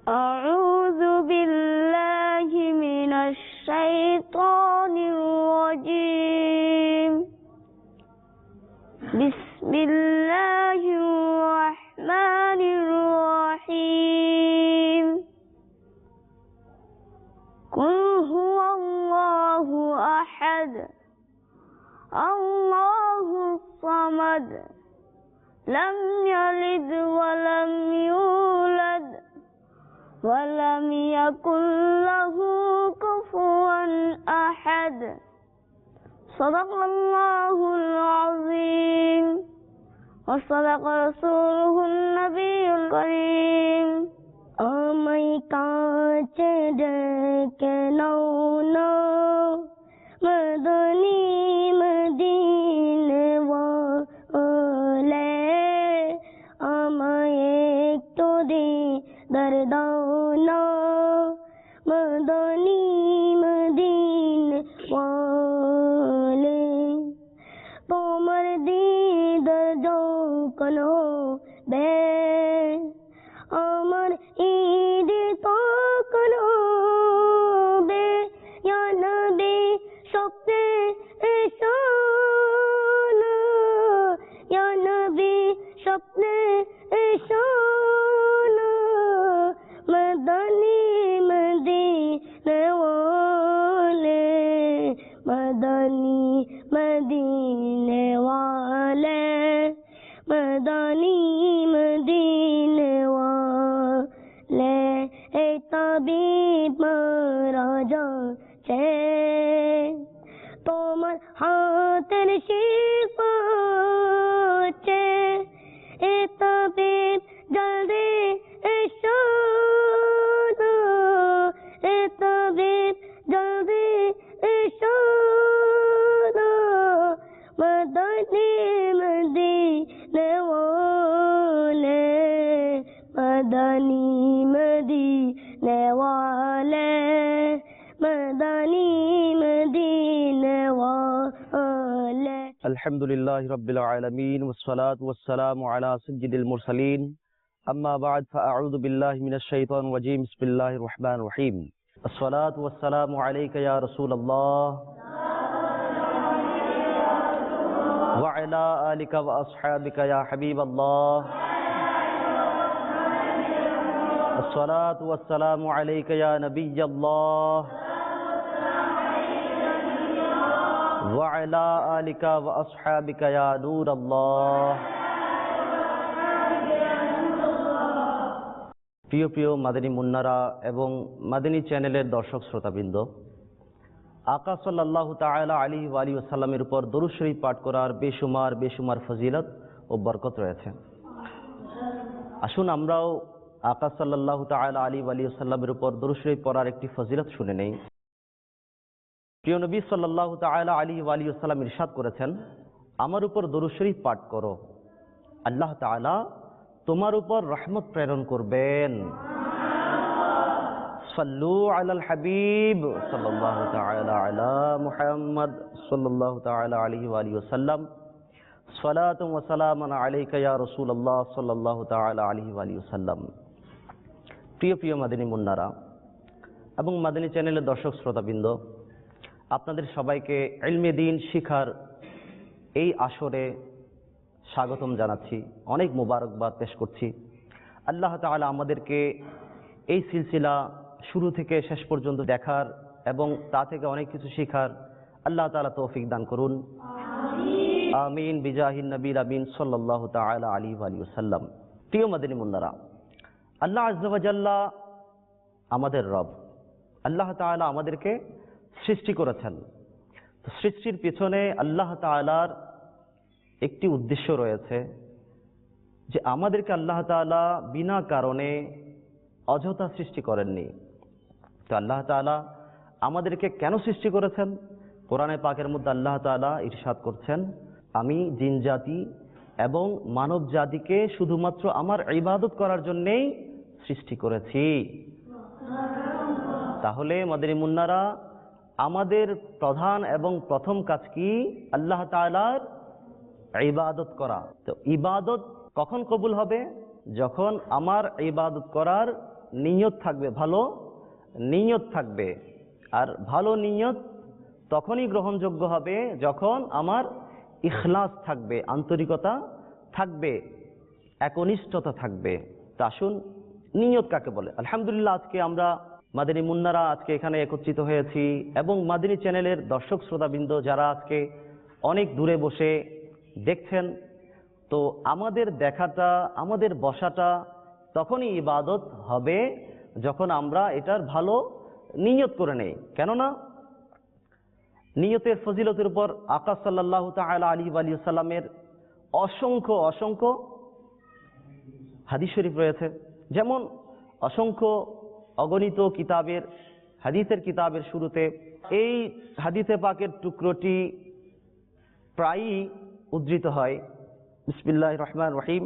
أعوذ بالله من الشيطان الرجيم بسم الله الرحمن الرحيم قل هو الله أحد الله الصمد لم يلد ولم يولد ولم يكن له كفوا أحد صدق الله العظيم وصدق رسوله النبي الكريم আমায় কাছে ডেকে নাও না মদনী মদিনে ওয়ালে আমায় একটু দিদার দাও না মদনী মদিনে ওয়ালে তোমার দিদার যখন হবে আমার ঈদ তখন হবে ইয়া নবী স্বপ্নে এসো না ইয়া নবী স্বপ্নে এসো না মদনী মদিনে ওয়ালে মদনী মদিনে ওয়ালে মদনী মদিনে ওয়ালে এই তাবিব মারা যাচ্ছে তোমার হাতের শিফা হচ্ছে এই তাবিব জলদি এসো না এই তাবিব জলদি এসো না মদনী মদিনে ওয়ালে মদনী মদিনে ওয়ালে মদনী মদিনে ওয়ালে আলহামদুলিল্লাহি রাব্বিল আলামিন ওয়াসসালাতু ওয়াসসালামু আলা সাইয়্যিদিল মুরসালিন আম্মা বা'দ ফাআউযু বিল্লাহি মিনাশ শাইতানির রাজীম বিসমিল্লাহির রহমানির রহিম আসসালাতু ওয়াসসালামু আলাইকা ইয়া রাসূলুল্লাহ ওয়া আলা আলিকা ওয়া আসহাবিকা ইয়া হাবিবাল্লাহ আসসালাতু ওয়াসসালামু আলাইকা ইয়া নাবিয়াল্লাহ ওয়া আলা আলিকা ওয়া আসহাবিকা ইয়া নূরাল্লাহ। প্রিয় প্রিয় মাদানী মুন্নারা এবং মাদানী চ্যানেলের দর্শক শ্রোতাবৃন্দ, আকা সাল্লাল্লাহু তাআলা আলাইহি ওয়া আলিহি ওয়াসাল্লামের উপর দরুদ শরীফ পাঠ করার বেশুমার ফজিলত ও বরকত রয়েছে। আসুন আমরাও আকা সাল্লাল্লাহু তাআলা আলাইহি ওয়া আলিহি ওয়াসাল্লামের উপর দরুদ শরীফ পড়ার একটি ফজিলত শুনে নেই। প্রিয় নবী সাল্লাল্লাহু তাআলা আলাইহি ওয়া আলিহি ওয়াসাল্লাম ইরশাদ করেছেন, আমার উপর দরুদ শরীফ পাঠ করো, আল্লাহ তাআলা তোমার উপর রহমত প্রেরণ করবেন। সাল্লু আলাল হাবিব সাল্লাল্লাহু তাআলা আলা মুহাম্মদ সাল্লাল্লাহু তাআলা আলাইহি ওয়া আলিহি ওয়াসাল্লাম সালাতু ওয়া সালামুন আলাইকা ইয়া রাসূলুল্লাহ সাল্লাল্লাহু তাআলা আলাইহি ওয়া আলিহি ওয়াসাল্লাম। প্রিয় প্রিয় মাদানী মুন্নারা এবং মাদানী চ্যানেলের দর্শক শ্রোতাবৃন্দ, আপনাদের সবাইকে ইলমে দ্বীন শিখার এই আসরে স্বাগতম জানাচ্ছি, অনেক মোবারকবাদ পেশ করছি। আল্লাহ তাআলা আমাদেরকে এই সিলসিলা শুরু থেকে শেষ পর্যন্ত দেখার এবং তা থেকে অনেক কিছু শেখার আল্লাহ তাআলা তৌফিক দান করুন, আমিন বিজাহিন নবীল আমিন সাল্লাল্লাহু তাআলা আলাইহি ওয়া সাল্লাম। প্রিয় মাদানী মুন্নারা, আল্লাহ আযজা ওয়া জাল্লা আমাদের রব, আল্লাহ তাআলা আমাদেরকে সৃষ্টি করেছেন। তো সৃষ্টির পিছনে আল্লাহ তাআলার একটি উদ্দেশ্য রয়েছে যে আমাদেরকে আল্লাহ তাআলা বিনা কারণে অযথা সৃষ্টি করেননি। তো আল্লাহ তাআলা আমাদেরকে কেন সৃষ্টি করেছেন? কোরআনে পাকের মধ্যে আল্লাহ তাআলা ইরশাদ করছেন, আমি জিন জাতি এবং মানব জাতিকে শুধুমাত্র আমার ইবাদত করার জন্যেই সৃষ্টি করেছি। তাহলে মাদানী মুন্নারা, আমাদের প্রধান এবং প্রথম কাজ কি? আল্লাহ তাআলার ইবাদত করা। তো ইবাদত কখন কবুল হবে? যখন আমার ইবাদত করার নিয়ত থাকবে, ভালো নিয়ত থাকবে। আর ভালো নিয়ত তখনই গ্রহণযোগ্য হবে যখন আমার ইখলাস থাকবে, আন্তরিকতা থাকবে, একনিষ্ঠতা থাকবে। তা আসুন, নিয়ত কাকে বলে? আলহামদুলিল্লাহ, আজকে আমরা মাদিনী মুন্নারা আজকে এখানে একত্রিত হয়েছি এবং মাদিনী চ্যানেলের দর্শক শ্রোতাবৃন্দ যারা আজকে অনেক দূরে বসে দেখছেন, তো আমাদের দেখাটা, আমাদের বসাটা তখনই ইবাদত হবে যখন আমরা এটার ভালো নিয়ত করে নেই। কেননা নিয়তের ফজিলতের উপর আকা সাল্লাল্লাহু তাআলা আলাইহি ওয়া সাল্লামের অসংখ্য অসংখ্য হাদিস শরীফ রয়েছে। যেমন অসংখ্য অগণিত কিতাবের, হাদিসের কিতাবের শুরুতে এই হাদিসে পাকের টুকরোটি প্রায়ই উদ্ধৃত হয়, বিসমিল্লাহির রহমানির রহিম,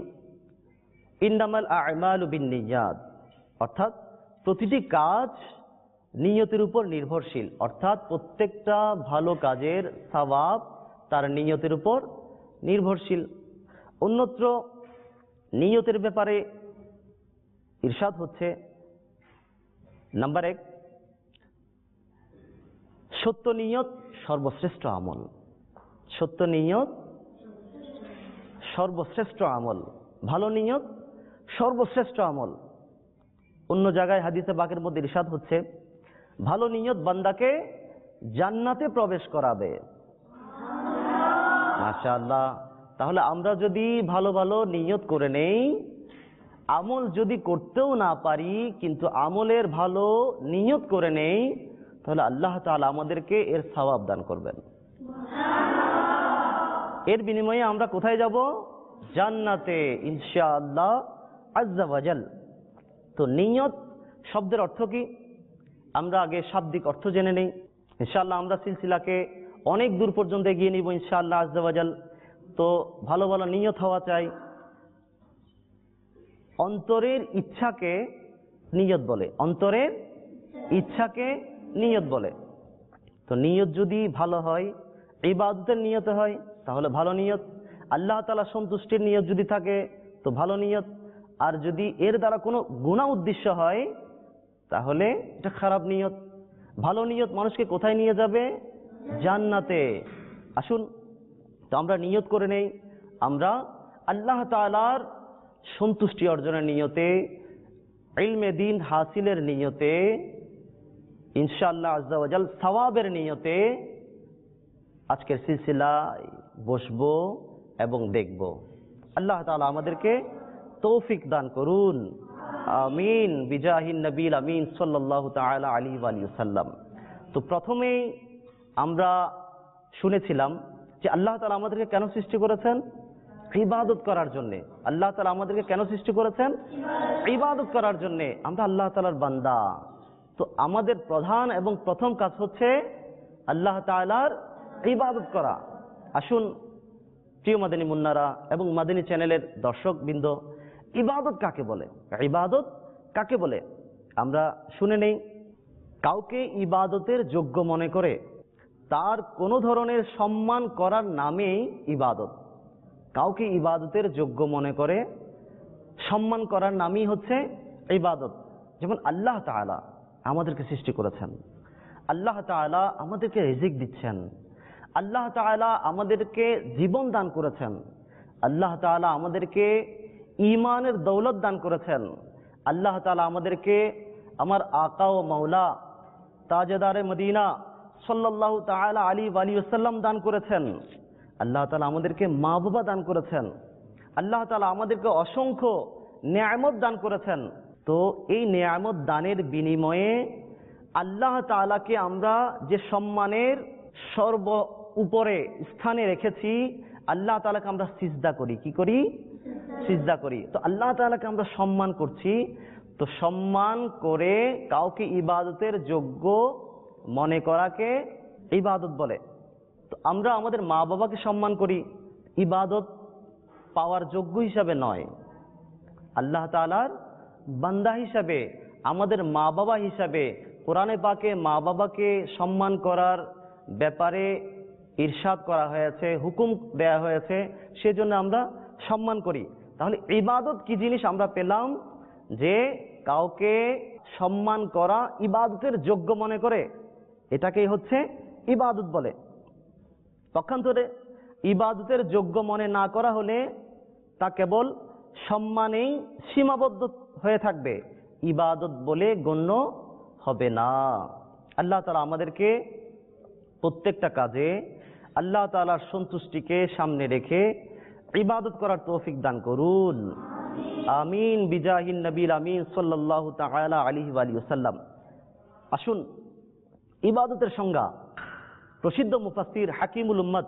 ইন্নামাল আ'মালু বিন্নিয়াত, অর্থাৎ প্রতিটি কাজ নিয়তের উপর নির্ভরশীল। অর্থাৎ প্রত্যেকটা ভালো কাজের সওয়াব তার নিয়তের উপর নির্ভরশীল। অন্যত্র নিয়তের ব্যাপারে ইরশাদ হচ্ছে, নাম্বার 1, সত্য নিয়ত সর্বশ্রেষ্ঠ আমল। সত্য নিয়ত সর্বশ্রেষ্ঠ আমল, ভালো নিয়ত সর্বশ্রেষ্ঠ আমল। অন্য জায়গায় হাদিসে পাকের মধ্যে ইরশাদ হচ্ছে, ভালো নিয়ত বান্দাকে জান্নাতে প্রবেশ করাবে। মাশাআল্লাহ। তাহলে আমরা যদি ভালো ভালো নিয়ত করে নেই, আমল যদি করতেও না পারি কিন্তু আমলের ভালো নিয়ত করে নেই, তাহলে আল্লাহ তাআলা আমাদেরকে এর সওয়াব দান করবেন। এর বিনিময়ে আমরা কোথায় যাব? জান্নাতে ইনশাআল্লাহ আজ্জা ওয়া জাল। তো নিয়ত শব্দের অর্থ কি? আমরা আগে শাব্দিক অর্থ জেনে নেই। ইনশাআল্লাহ আমরা সিলসিলাকে অনেক দূর পর্যন্ত এগিয়ে নিব ইনশাআল্লাহ আজ্জা ওয়া জাল। তো ভালো ভালো নিয়ত হওয়া চাই। অন্তরের ইচ্ছাকে নিয়ত বলে, অন্তরের ইচ্ছাকে নিয়ত বলে। তো নিয়ত যদি ভালো হয়, ইবাদতের নিয়ত হয়, তাহলে ভালো নিয়ত। আল্লাহ তাআলা সন্তুষ্টির নিয়ত যদি থাকে তো ভালো নিয়ত। আর যদি এর দ্বারা কোনো গুনাহ উদ্দেশ্য হয় তাহলে এটা খারাপ নিয়ত। ভালো নিয়ত মানুষকে কোথায় নিয়ে যাবে? জান্নাতে। আসুন, তো আমরা নিয়ত করে নেই, আমরা আল্লাহ তাআলার সন্তুষ্টি অর্জনের নিয়তে, ইলমে দ্বীন হাসিলের নিয়তে, ইনশাআল্লাহ আজ্জা ওয়া জাল সওয়াবের নিয়তে আজকের সিলসিলায় বসবো এবং দেখব। আল্লাহ তাআলা আমাদেরকে তৌফিক দান করুন, আমিন, বিজাহিন নবীল আমিন সাল্লাল্লাহু তাআলা আলাইহি ওয়া সাল্লাম। তো প্রথমেই আমরা শুনেছিলাম যে আল্লাহ তাআলা আমাদেরকে কেন সৃষ্টি করেছেন? ইবাদত করার জন্যে। আল্লাহ তাআলা আমাদেরকে কেন সৃষ্টি করেছেন? ইবাদত করার জন্যে। আমরা আল্লাহ তাআলার বান্দা। তো আমাদের প্রধান এবং প্রথম কাজ হচ্ছে আল্লাহ তাআলার ইবাদত করা। আসুন প্রিয় মাদিনী মুন্নারা এবং মাদিনী চ্যানেলের দর্শকবৃন্দ, ইবাদত কাকে বলে? ইবাদত কাকে বলে আমরা শুনে নেই। কাউকে ইবাদতের যোগ্য মনে করে তার কোনো ধরনের সম্মান করার নামেই ইবাদত। কাউকে ইবাদতের যোগ্য মনে করে সম্মান করার নামই হচ্ছে ইবাদত। যেমন আল্লাহ তাআলা আমাদেরকে সৃষ্টি করেছেন, আল্লাহ তাআলা আমাদেরকে রিজিক দিচ্ছেন, আল্লাহ তাআলা আমাদেরকে জীবন দান করেছেন, আল্লাহ তাআলা আমাদেরকে ঈমানের দৌলত দান করেছেন, আল্লাহ তাআলা আমাদেরকে আমার আকা ও মাওলা তাজদারে মদিনা সাল্লাল্লাহু তাআলা আলাইহি ওয়া সাল্লাম দান করেছেন, আল্লাহ তাআলা আমাদেরকে মা বাবা দান করেছেন, আল্লাহ তাআলা আমাদেরকে অসংখ্য নেয়ামত দান করেছেন। তো এই নেয়ামত দানের বিনিময়ে আল্লাহ তাআলাকে আমরা যে সম্মানের সর্ব উপরে স্থানে রেখেছি, আল্লাহ তাআলাকে আমরা সিজদা করি। কি করি? সিজদা করি। তো আল্লাহ তাআলাকে আমরা সম্মান করছি। তো সম্মান করে কাউকে ইবাদতের যোগ্য মনে করাকে ইবাদত বলে। তো আমরা আমাদের মা বাবাকে সম্মান করি, ইবাদত পাওয়ার যোগ্য হিসাবে নয়, আল্লাহ তাআলার বান্দা হিসাবে, আমাদের মা বাবা হিসাবে। কোরআনে পাকে মা বাবাকে সম্মান করার ব্যাপারে ইরশাদ করা হয়েছে, হুকুম দেয়া হয়েছে, সেজন্য আমরা সম্মান করি। তাহলে ইবাদত কি জিনিস আমরা পেলাম? যে কাউকে সম্মান করা ইবাদতের যোগ্য মনে করে, এটাকেই হচ্ছে ইবাদত বলে। পক্ষান্তরে ইবাদতের যোগ্য মনে না করা হলে তা কেবল সম্মানেই সীমাবদ্ধ হয়ে থাকবে, ইবাদত বলে গণ্য হবে না। আল্লাহ তাআলা আমাদেরকে প্রত্যেকটা কাজে আল্লাহ তাআলার সন্তুষ্টিকে সামনে রেখে ইবাদত করার তৌফিক দান করুন, আমিন বিজাহিন নবীল আমিন সাল্লাল্লাহু তাআলা আলাইহি ওয়া সাল্লাম। আসুন, ইবাদতের সংজ্ঞা প্রসিদ্ধ মুফাসসির হাকিমুল উম্মত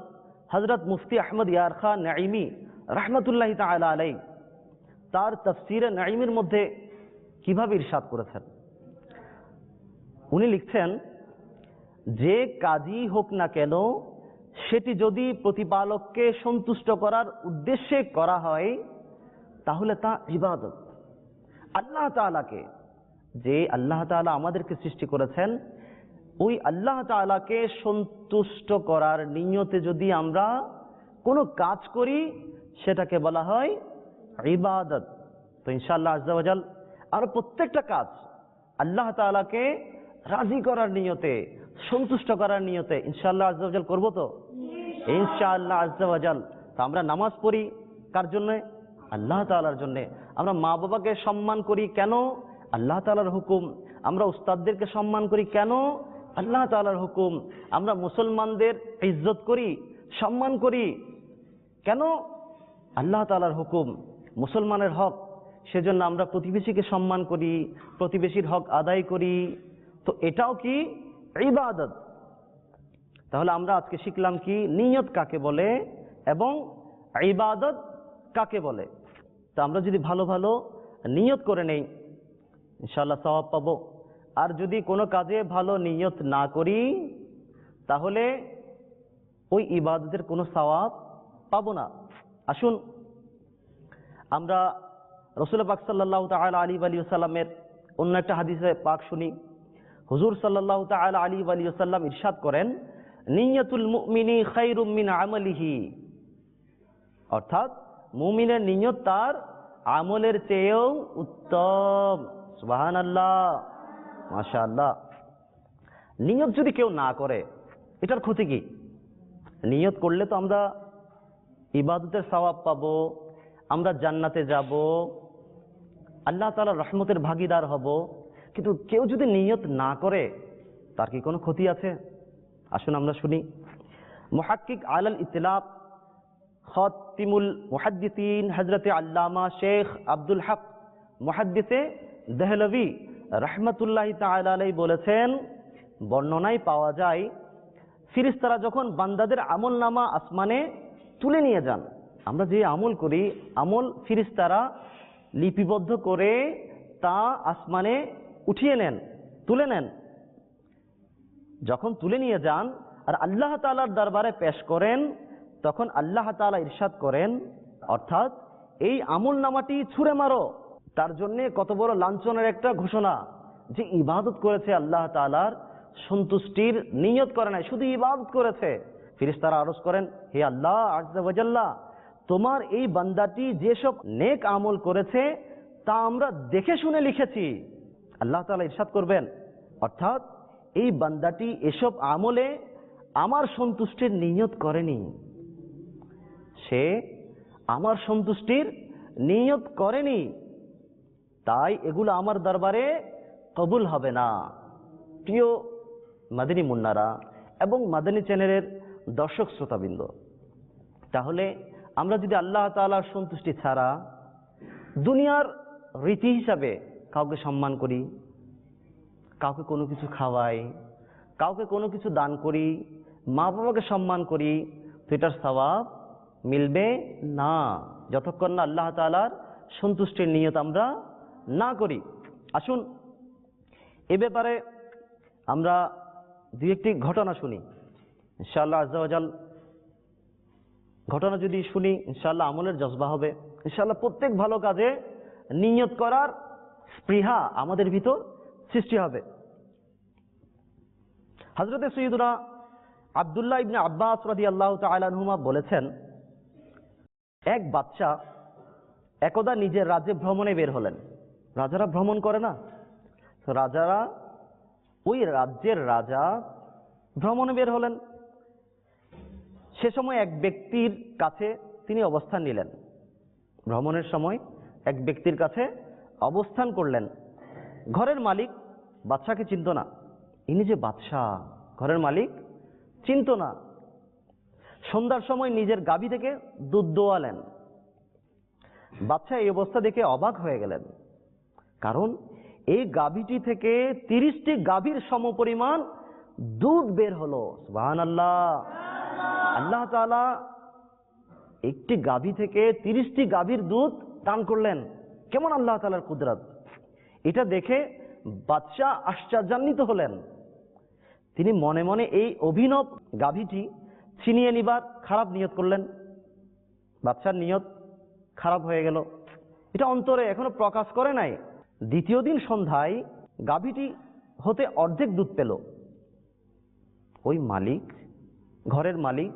হযরত মুফতি আহমদ ইয়ার খান নাঈমি রাহমাতুল্লাহি তাআলা আলাইহি তার তাফসীরে নাঈমের মধ্যে কিভাবে ইরশাদ করেছেন। উনি লিখছেন, যে কাজই হোক না কেন সেটি যদি প্রতিপালককে সন্তুষ্ট করার উদ্দেশ্যে করা হয় তাহলে তা ইবাদত। আল্লাহ তাআলাকে, যে আল্লাহ তাআলা আমাদেরকে সৃষ্টি করেছেন, ওই আল্লাহ তাআলাকে সন্তুষ্ট করার নিয়তে যদি আমরা কোনো কাজ করি সেটাকে বলা হয় ইবাদত। তো ইনশাআল্লাহ আজ্জা ওয়া জাল আর প্রত্যেকটা কাজ আল্লাহ তাআলাকে রাজি করার নিয়তে, সন্তুষ্ট করার নিয়তে ইনশাআল্লাহ আজ্জা ওয়া জাল করব তো ইনশাআল্লাহ আজ্জা ওয়া জাল। তো আমরা নামাজ পড়ি কার জন্য? আল্লাহ তাআলার জন্য। আমরা মা বাবাকে সম্মান করি কেন? আল্লাহ তাআলার হুকুম। আমরা উস্তাদদেরকে সম্মান করি কেন? আল্লাহ তাআলার হুকুম। আমরা মুসলমানদের ইজ্জত করি, সম্মান করি কেন? আল্লাহ তাআলার হুকুম। মুসলমানের হক, সেজন্য আমরা প্রতিবেশীকে সম্মান করি, প্রতিবেশীর হক আদায় করি। তো এটাও কি ইবাদত? তাহলে আমরা আজকে শিখলাম কি নিয়ত কাকে বলে এবং ইবাদত কাকে বলে। তো আমরা যদি ভালো ভালো নিয়ত করে নেই ইনশাআল্লাহ সওয়াব পাবো, আর যদি কোনো কাজে ভালো নিয়ত না করি তাহলে ওই ইবাদতের কোনো সওয়াব পাবো না। আসুন আমরা রাসূল পাক সাল্লাল্লাহু তাআলা আলাইহি ওয়া সাল্লামের অন্য একটা হাদিসে পাক শুনি। হুজুর সাল্লাল্লাহু তাআলা আলাইহি ওয়া সাল্লাম ইরশাদ করেন, নিয়তুল মুমিনি খায়রুম মিন আমালিহি, অর্থাৎ মুমিনের নিয়ত তার আমলের চেয়েও উত্তম। সুবহানাল্লাহ, মাশাআল্লাহ। নিয়ত যদি কেউ না করে এটার ক্ষতি কি? নিয়ত করলে তো আমরা ইবাদতের সওয়াব পাবো, আমরা জান্নাতে যাব, আল্লাহ তাআলার রহমতের ভাগীদার হব। কিন্তু কেউ যদি নিয়ত না করে তার কি কোনো ক্ষতি আছে? আসুন আমরা শুনি। মুহাক্কিক আলাল ইতলাব খাতিমুল মুহাদ্দিসিন হযরত আল্লামা শেখ আব্দুল হক মুহাদ্দিসে দেহলভী রাহমাতুল্লাহি তাআলা আলাইহি বলেছেন, বর্ণনায় পাওয়া যায় ফেরেশতারা যখন বান্দাদের আমলনামা আসমানে তুলে নিয়ে যান, আমরা যে আমল করি আমল ফেরেশতারা লিপিবদ্ধ করে তা আসমানে উঠিয়ে নেন, তুলে নেন। যখন তুলে নিয়ে যান আর আল্লাহ তাআলার দরবারে পেশ করেন তখন আল্লাহ তাআলা ইরশাদ করেন, অর্থাৎ এই আমল নামাটি ছুঁড়ে মারো। তার জন্য কত বড় লাঞ্ছনের একটা ঘোষণা, যে ইবাদত করেছে আল্লাহ তাআলার সন্তুষ্টির নিয়ত করে নাই, শুধু ইবাদত করেছে। ফেরেশতারা আরজ করেন, হে আল্লাহ আজ্জা ওয়া জাল্লা, তোমার এই বান্দাটি যেসব নেক আমল করেছে তা আমরা দেখে শুনে লিখেছি। আল্লাহ তাআলা ইরশাদ করবেন, অর্থাৎ এই বান্দাটি এসব আমলে আমার সন্তুষ্টির নিয়ত করেনি, সে আমার সন্তুষ্টির নিয়ত করেনি, তাই এগুলো আমার দরবারে কবুল হবে না। প্রিয় মাদানী মুন্নারা এবং মাদানী চ্যানেলের দর্শক শ্রোতাবৃন্দ, তাহলে আমরা যদি আল্লাহ তাআলার সন্তুষ্টি ছাড়া দুনিয়ার রীতি হিসাবে কাউকে সম্মান করি, কাউকে কোনো কিছু খাওয়াই, কাউকে কোনো কিছু দান করি, মা বাবাকে সম্মান করি, তো এটার সওয়াব মিলবে না যতক্ষণ না আল্লাহ তাআলার সন্তুষ্টির নিয়ত আমরা না করি। আসুন এ ব্যাপারে আমরা দুই একটি ঘটনা শুনি, ইনশাআল্লাহ আজ্জা ওয়া জাল। ঘটনা যদি শুনি ইনশাআল্লাহ আমলের জজবা হবে, ইনশাআল্লাহ প্রত্যেক ভালো কাজে নিয়ত করার স্পৃহা আমাদের ভিতর সৃষ্টি হবে। হযরতে সাইয়্যিদুনা আব্দুল্লাহ ইবনে আব্বাস রাদিয়াল্লাহু তাআলা আনহুমা বলেছেন, এক বাদশা একদা নিজের রাজ্যে ভ্রমণে বের হলেন। রাজারা ভ্রমণ করে না? তো রাজারা, ওই রাজ্যের রাজা ভ্রমণে বের হলেন। সে সময় এক ব্যক্তির কাছে তিনি অবস্থান নিলেন। ভ্রমণের সময় এক ব্যক্তির কাছে অবস্থান করলেন। ঘরের মালিক বাদশাকে চিনত না। ইনি যে বাদশাহ, ঘরের মালিক চিনত না। সন্ধ্যার সময় নিজের গাভী থেকে দুধ দোয়ালেন। বাদশাহ এই অবস্থা দেখে অবাক হয়ে গেলেন, কারণ এই গাভীটি থেকে 30টি গাভীর সমপরিমাণ দুধ বের হলো। সুবহানাল্লাহ! আল্লাহ তাআলা একটি গাভী থেকে 30টি গাভীর দুধ দান করলেন। কেমন আল্লাহ তাআলার কুদরত! এটা দেখে বাদশাহ আশ্চর্যান্বিত হলেন। তিনি মনে মনে এই অভিনব গাভীটি ছিনিয়ে নিবার খারাপ নিয়ত করলেন। বাদশার নিয়ত খারাপ হয়ে গেল। এটা অন্তরে এখনো প্রকাশ করে নাই। দ্বিতীয় দিন সন্ধ্যায় গাভীটি হতে অর্ধেক দুধ পেল। ওই মালিক, ঘরের মালিক,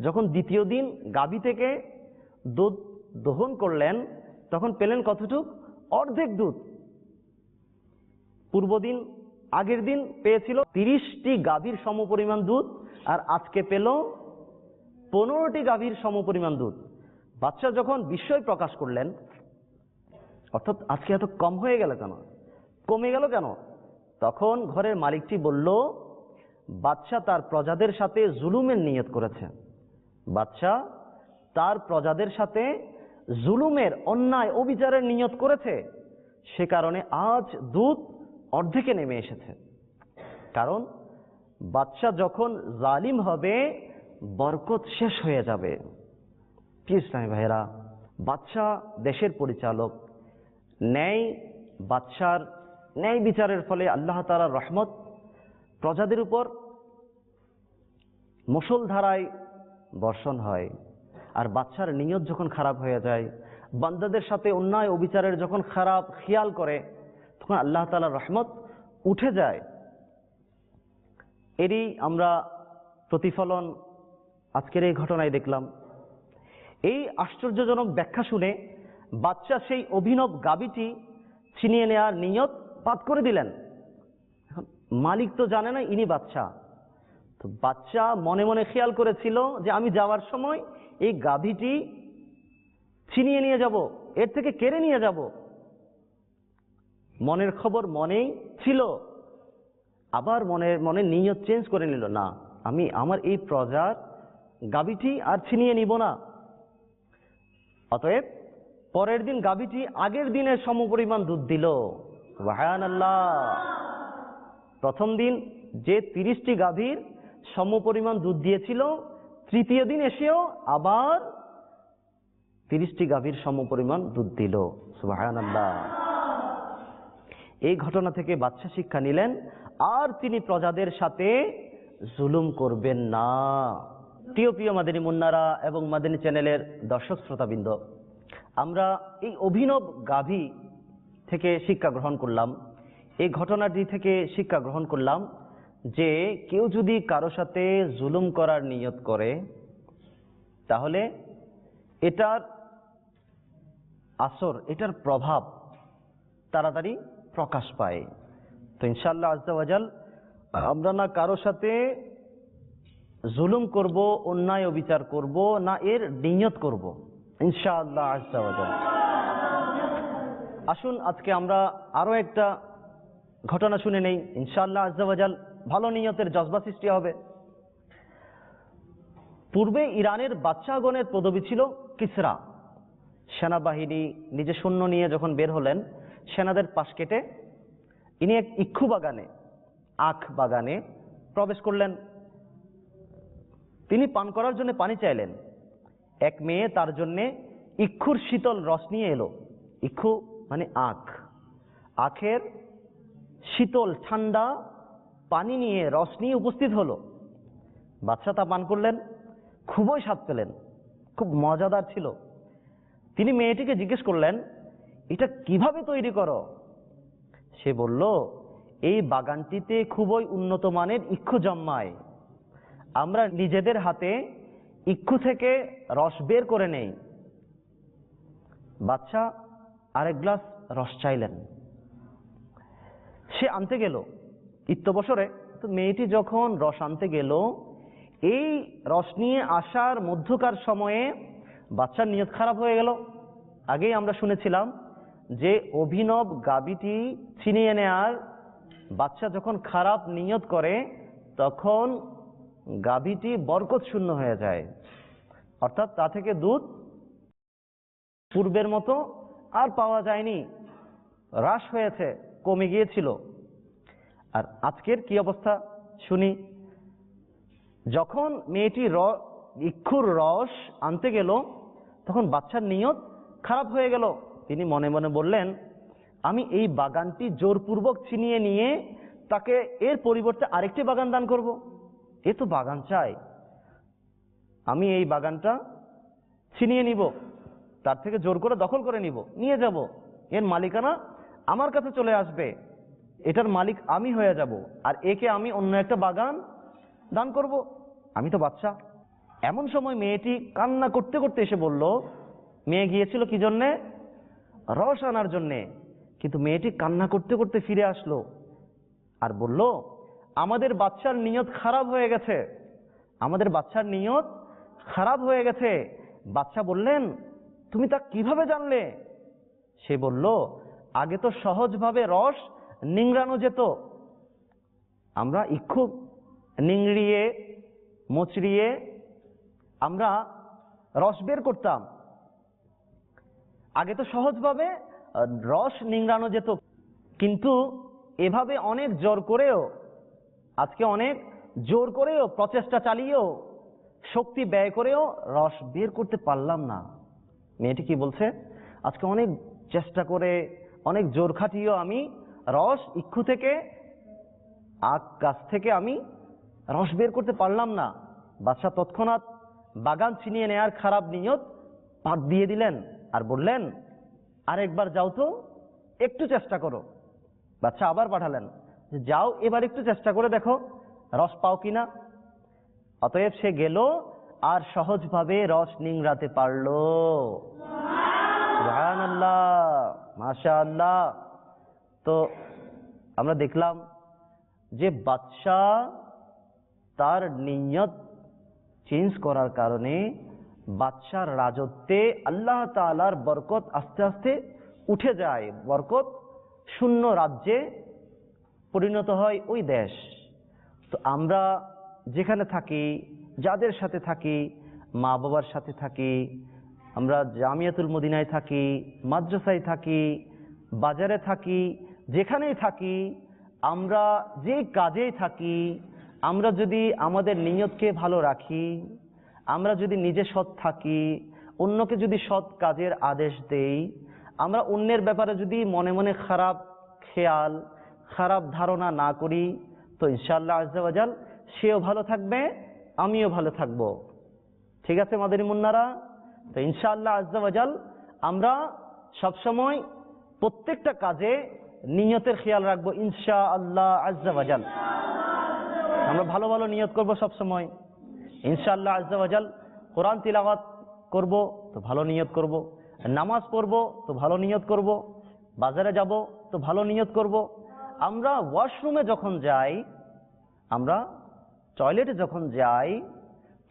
যখন দ্বিতীয় দিন গাভী থেকে দুধ দহন করলেন, তখন পেলেন কতটুক? অর্ধেক দুধ। পূর্বদিন, আগের দিন পেয়েছিল 30টি গাভীর সমপরিমাণ দুধ, আর আজকে পেল 15টি গাভীর সমপরিমাণ দুধ। বাদশাহ যখন বিস্ময় প্রকাশ করলেন, অর্থাৎ আজকে এত কম হয়ে গেল কেন, কমে গেল কেন, তখন ঘরের মালিকটি বলল, বাদশাহ তার প্রজাদের সাথে জুলুমের নিয়ত করেছে। বাদশাহ তার প্রজাদের সাথে জুলুমের, অন্যায়, অবিচারের নিয়ত করেছে। সে কারণে আজ দুধ অর্ধেকে নেমে এসেছে। কারণ বাদশাহ যখন জালিম হবে, বরকত শেষ হয়ে যাবে। কি ইসলামী ভাইয়েরা, বাদশাহ দেশের পরিচালক, ন্যায়, বাদশার ন্যায় বিচারের ফলে আল্লাহ তাআলার রহমত প্রজাদের উপর মুষলধারায় বর্ষণ হয়। আর বাদশার নিয়ত যখন খারাপ হয়ে যায়, বান্দাদের সাথে অন্যায় অবিচারের যখন খারাপ খেয়াল করে, তখন আল্লাহ তাআলার রহমত উঠে যায়। এরই আমরা প্রতিফলন আজকের এই ঘটনায় দেখলাম। এই আশ্চর্যজনক ব্যাখ্যা শুনে বাদশাহ সেই অভিনব গাভীটি ছিনিয়ে নেওয়ার নিয়ত বাদ করে দিলেন। এখন মালিক তো জানে না ইনি বাদশাহ। তো বাদশাহ মনে মনে খেয়াল করেছিল যে আমি যাওয়ার সময় এই গাভীটি ছিনিয়ে নিয়ে যাব, এর থেকে কেড়ে নিয়ে যাব। মনের খবর মনেই ছিল, আবার মনে নিয়ত চেঞ্জ করে নিল, না, আমি আমার এই প্রজার গাভীটি আর ছিনিয়ে নিব না। অতএব পরের দিন গাভীটি আগের দিনের সমপরিমাণ দুধ দিল। সুবহানাল্লাহ! প্রথম দিন যে 30টি গাভীর সমপরিমাণ দুধ দিয়েছিল, তৃতীয় দিন এসেও আবার 30টি গাভীর সমপরিমাণ দুধ দিল। সুবহানাল্লাহ! এই ঘটনা থেকে বাদশা শিক্ষা নিলেন, আর তিনি প্রজাদের সাথে জুলুম করবেন না। প্রিয় মাদানী মুন্নারা এবং মাদানী চ্যানেলের দর্শক শ্রোতাবৃন্দ, আমরা এই অভিনব গাভী থেকে শিক্ষা গ্রহণ করলাম, এই ঘটনাটি থেকে শিক্ষা গ্রহণ করলাম যে কেউ যদি কারো সাথে জুলুম করার নিয়ত করে, তাহলে এটার আসর, এটার প্রভাব তাড়াতাড়ি প্রকাশ পায়। তো ইনশাআল্লাহ আজ্জা ওয়াজাল আমরা না কারো সাথে জুলুম করব, অন্যায় অবিচার করব, না এর নিয়ত করব, ইনশাআল্লাহ আজ্জা ওয়াজাল। আসুন আজকে আমরা আরো একটা ঘটনা শুনে নেই, ইনশাআল্লাহ আজ্জা ওয়াজাল ভালো নিয়তের জজবা সৃষ্টি হবে। পূর্বে ইরানের বাদশাহগণের পদবি ছিল কিসরা। সেনাবাহিনী নিজে সৈন্য নিয়ে যখন বের হলেন, সেনাদের পাশ কেটে ইনি এক ইক্ষু বাগানে, আখ বাগানে প্রবেশ করলেন। তিনি পান করার জন্য পানি চাইলেন। এক মেয়ে তার জন্য ইক্ষুর শীতল রস নিয়ে এলো। ইক্ষু মানে আখ, আখের শীতল ঠান্ডা পানি নিয়ে, রস নিয়ে উপস্থিত হলো। বাদশাহ তা পান করলেন, খুবই স্বাদ পেলেন, খুব মজাদার ছিল। তিনি মেয়েটিকে জিজ্ঞেস করলেন, এটা কিভাবে তৈরি করো? সে বলল, এই বাগানটিতে খুবই উন্নত মানের ইক্ষু জন্মায়, আমরা নিজেদের হাতে ইক্ষু থেকে রস বের করে নেই। বাদশাহ আরেক গ্লাস রস চাইলেন। সে আনতে গেল ইত্যবসরে। তো মেয়েটি যখন রস আনতে গেল, এই রস নিয়ে আসার মধ্যকার সময়ে বাচ্চার নিয়ত খারাপ হয়ে গেল। আগেই আমরা শুনেছিলাম যে অভিনব গাভীটি ছিনিয়ে নেয়ার বাচ্চা যখন খারাপ নিয়ত করে তখন গাভীটি বরকত শূন্য হয়ে যায়, অর্থাৎ তা থেকে দুধ পূর্বের মতো আর পাওয়া যায়নি, হ্রাস হয়েছে, কমে গিয়েছিল। আর আজকের কি অবস্থা শুনি। যখন মেয়েটি ইক্ষুর রস আনতে গেল তখন বাচ্চার নিয়ত খারাপ হয়ে গেল। তিনি মনে মনে বললেন, আমি এই বাগানটি জোরপূর্বক ছিনিয়ে নিয়ে তাকে এর পরিবর্তে আরেকটি বাগান দান করব। এ তো বাগান চাই, আমি এই বাগানটা ছিনিয়ে নিব, তার থেকে জোর করে দখল করে নিয়ে যাব, এর মালিকানা আমার কাছে চলে আসবে, এটার মালিক আমি হয়ে যাব, আর একে আমি অন্য একটা বাগান দান করব, আমি তো বাচ্চা। এমন সময় মেয়েটি কান্না করতে করতে এসে বলল, মেয়ে গিয়েছিল কি জন্যে? রস আনার জন্যে। কিন্তু মেয়েটি কান্না করতে করতে ফিরে আসলো আর বলল, আমাদের বাচ্চার নিয়ত খারাপ হয়ে গেছে, আমাদের বাচ্চার নিয়ত খারাপ হয়ে গেছে। বাচ্চা বললেন, তুমি তা কিভাবে জানলে? সে বলল, আগে তো সহজভাবে রস নিংড়ানো যেত, আমরা ইক্ষু নিংড়িয়ে মোচড়িয়ে আমরা রস বের করতাম, আগে তো সহজভাবে রস নিংড়ানো যেত, কিন্তু এভাবে অনেক জোর করেও, আজকে অনেক জোর করেও, প্রচেষ্টা চালিয়েও, শক্তি ব্যয় করেও রস বের করতে পারলাম না। মেয়েটি কি বলছে? আজকে অনেক চেষ্টা করে, অনেক জোর খাটিয়েও আমি রস ইক্ষু থেকে, আখ গাছ থেকে আমি রস বের করতে পারলাম না। বাদশা তৎক্ষণাৎ বাগান ছিনিয়ে নেয়ার খারাপ নিয়ত বাদ দিয়ে দিলেন আর বললেন, আরেকবার যাও তো, একটু চেষ্টা করো। বাদশা আবার পাঠালেন, যাও এবার একটু চেষ্টা করে দেখো রস পাও কিনা। অতএব সে গেল আর সহজভাবে রস নিংড়াতে পারল। সুবহানাল্লাহ, মাশাআল্লাহ। তো আমরা দেখলাম যে বাদশা তার নিয়ত চেঞ্জ করার কারণে বাদশার রাজত্বে আল্লাহ তাআলার বরকত আস্তে আস্তে উঠে যায়, বরকত শূন্য রাজ্যে পরিণত হয় ওই দেশ। তো আমরা যেখানে থাকি, যাদের সাথে থাকি, মা বাবার সাথে থাকি, আমরা জামিয়াতুল মদিনায় থাকি, মাদ্রাসায় থাকি, বাজারে থাকি, যেখানেই থাকি, আমরা যে কাজেই থাকি, আমরা যদি আমাদের নিয়তকে ভালো রাখি, আমরা যদি নিজে সৎ থাকি, অন্যকে যদি সৎ কাজের আদেশ দেই, আমরা অন্যের ব্যাপারে যদি মনে মনে খারাপ খেয়াল, খারাপ ধারণা না করি, তো ইনশাআল্লাহ আজ্জা ওয়া জাল সেও ভালো থাকবে, আমিও ভালো থাকব। ঠিক আছে মাদানী মুন্নারা? তো ইনশাআল্লাহ আজ্জা ওয়া জাল আমরা সবসময় প্রত্যেকটা কাজে নিয়তের খেয়াল রাখবো ইনশাআল্লাহ আজ্জা ওয়া জাল। আমরা ভালো ভালো নিয়ত করব সবসময় ইনশাআল্লাহ আজ্জা ওয়া জাল। কোরআন তিলাওয়াত করব তো ভালো নিয়ত করব, নামাজ পড়ব তো ভালো নিয়ত করব, বাজারে যাব তো ভালো নিয়ত করব। আমরা ওয়াশরুমে যখন যাই, আমরা টয়লেটে যখন যাই,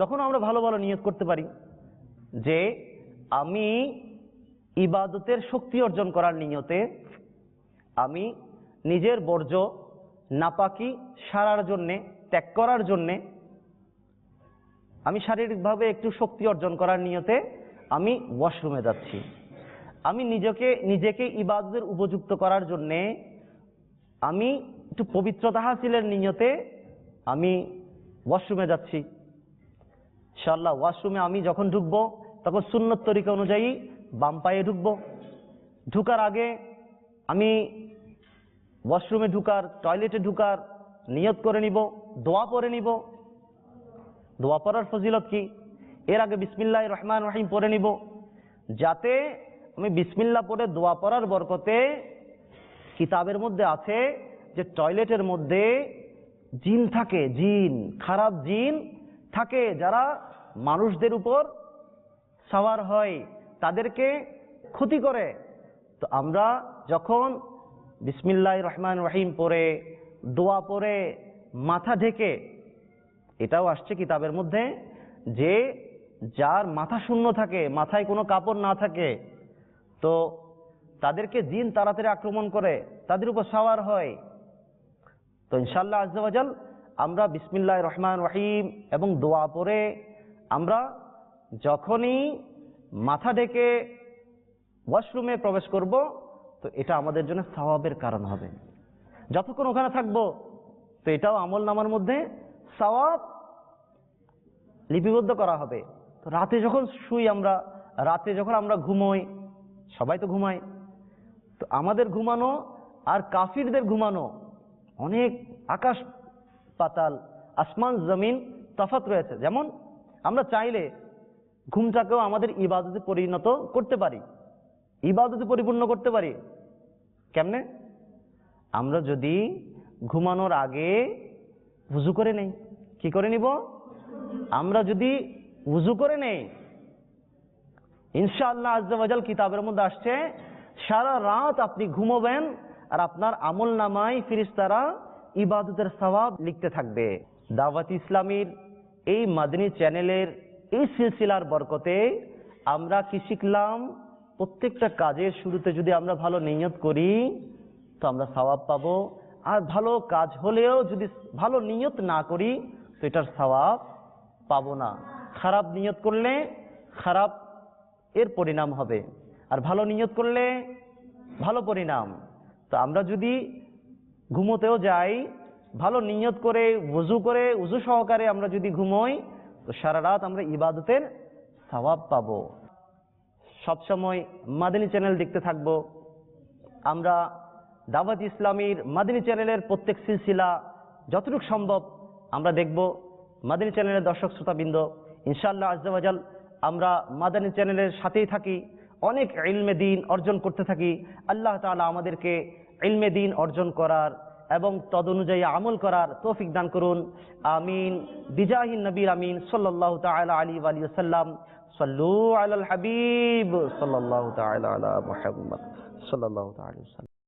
তখন আমরা ভালো ভালো নিয়ত করতে পারি যে আমি ইবাদতের শক্তি অর্জন করার নিয়তে, আমি নিজের বর্জ্য নাপাকি সারার জন্যে, ত্যাগ করার জন্যে, আমি শারীরিকভাবে একটু শক্তি অর্জন করার নিয়তে আমি ওয়াশরুমে যাচ্ছি। আমি নিজেকে ইবাদতের উপযুক্ত করার জন্যে, আমি একটু পবিত্রতা হাসিলের নিয়তে আমি ওয়াশরুমে যাচ্ছি। ইনশাআল্লাহ ওয়াশরুমে আমি যখন ঢুকবো তখন সুন্নত তরিকা অনুযায়ী বাম পায়ে ঢুকবো। ঢুকার আগে আমি ওয়াশরুমে ঢুকার, টয়লেটে ঢুকার নিয়ত করে নিব, দোয়া পড়ে নিব। দোয়া পড়ার ফজিলত কি? এর আগে বিসমিল্লাহির রহমানির রহিম পড়ে নিব, যাতে আমি বিসমিল্লাহ পড়ে দোয়া পড়ার বরকতে, কিতাবের মধ্যে আছে যে টয়লেটের মধ্যে জিন থাকে, জিন, খারাপ জিন থাকে, যারা মানুষদের উপর সাওয়ার হয়, তাদেরকে ক্ষতি করে। তো আমরা যখন বিসমিল্লাহির রহমানির রহিম পড়ে, দোয়া পড়ে, মাথা ঢেকে, এটাও আসছে কিতাবের মধ্যে যে যার মাথা শূন্য থাকে, মাথায় কোনো কাপড় না থাকে, তো তাদেরকে জিন তাড়াতাড়ি আক্রমণ করে, তাদের উপর সাওয়ার হয়। তো ইনশাআল্লাহ আজ্জা ওয়া জাল আমরা বিসমিল্লাহির রহমানির রহিম এবং দোয়া পড়ে আমরা যখনই মাথা ঢেকে ওয়াশরুমে প্রবেশ করব, তো এটা আমাদের জন্য সওয়াবের কারণ হবে। যতক্ষণ ওখানে থাকবো তো এটাও আমল নামার মধ্যে সওয়াব লিপিবদ্ধ করা হবে। তো রাতে যখন শুই আমরা, রাতে যখন আমরা ঘুমোই, সবাই তো ঘুমায়, তো আমাদের ঘুমানো আর কাফিরদের ঘুমানো অনেক আকাশ পাতাল, আসমান জমিন তফাৎ রয়েছে। যেমন আমরা চাইলে ঘুমটাকেও আমাদের ইবাদতে পরিণত করতে পারি, ইবাদতে পরিপূর্ণ করতে পারি। কেমনে? আমরা যদি ঘুমানোর আগে ওযু করে নেই, কি করে নিব? আমরা যদি ওযু করে নেই, ইনশাআল্লাহ আজ্জা ওয়া জাল কিতাবের মধ্যে আসছে সারা রাত আপনি ঘুমাবেন আর আপনার আমল নামায় ফেরেশতারা ইবাদতের সওয়াব লিখতে থাকবে। দাওয়াত ইসলামীর এই মাদনী চ্যানেলের এই সিলসিলার বরকতে আমরা কি শিখলাম? প্রত্যেকটা কাজের শুরুতে যদি আমরা ভালো নিয়ত করি তো আমরা সওয়াব পাবো, আর ভালো কাজ হলেও যদি ভালো নিয়ত না করি তো এটার সওয়াব পাবো না। খারাপ নিয়ত করলে খারাপ এর পরিণাম হবে, আর ভালো নিয়ত করলে ভালো পরিণাম। তো আমরা যদি ঘুমোতেও যাই ভালো নিয়ত করে, ওযু করে, ওযু সহকারে আমরা যদি ঘুমোই তো সারা রাত আমরা ইবাদতের সওয়াব পাবো। সবসময় মাদানী চ্যানেল দেখতে থাকবো। আমরা দাওয়াত ইসলামীর মাদানী চ্যানেলের প্রত্যেক সিলসিলা যতটুকু সম্ভব আমরা দেখব। মাদানী চ্যানেলের দর্শক শ্রোতাবৃন্দ, ইনশাআল্লাহ আজ্জা ওয়া জাল আমরা মাদানী চ্যানেলের সাথেই থাকি, অনেক ইলমে দ্বীন অর্জন করতে থাকি। আল্লাহ তাআলা আমাদেরকে ইলমে দ্বীন অর্জন করার এবং তদনুযায়ী আমল করার তৌফিক দান করুন। আমিন বিজাহিন নবীর আমিন সাল্লাল্লাহু তাআলা আলাইহি ওয়া আলিহি ওয়াসাল্লাম। সাল্লু আলাল হাবিব সাল্লাল্লাহু তাআলা আলা মুহাম্মদ সাল্লাল্লাহু তাআলা আলাইহি ওয়াসাল্লাম।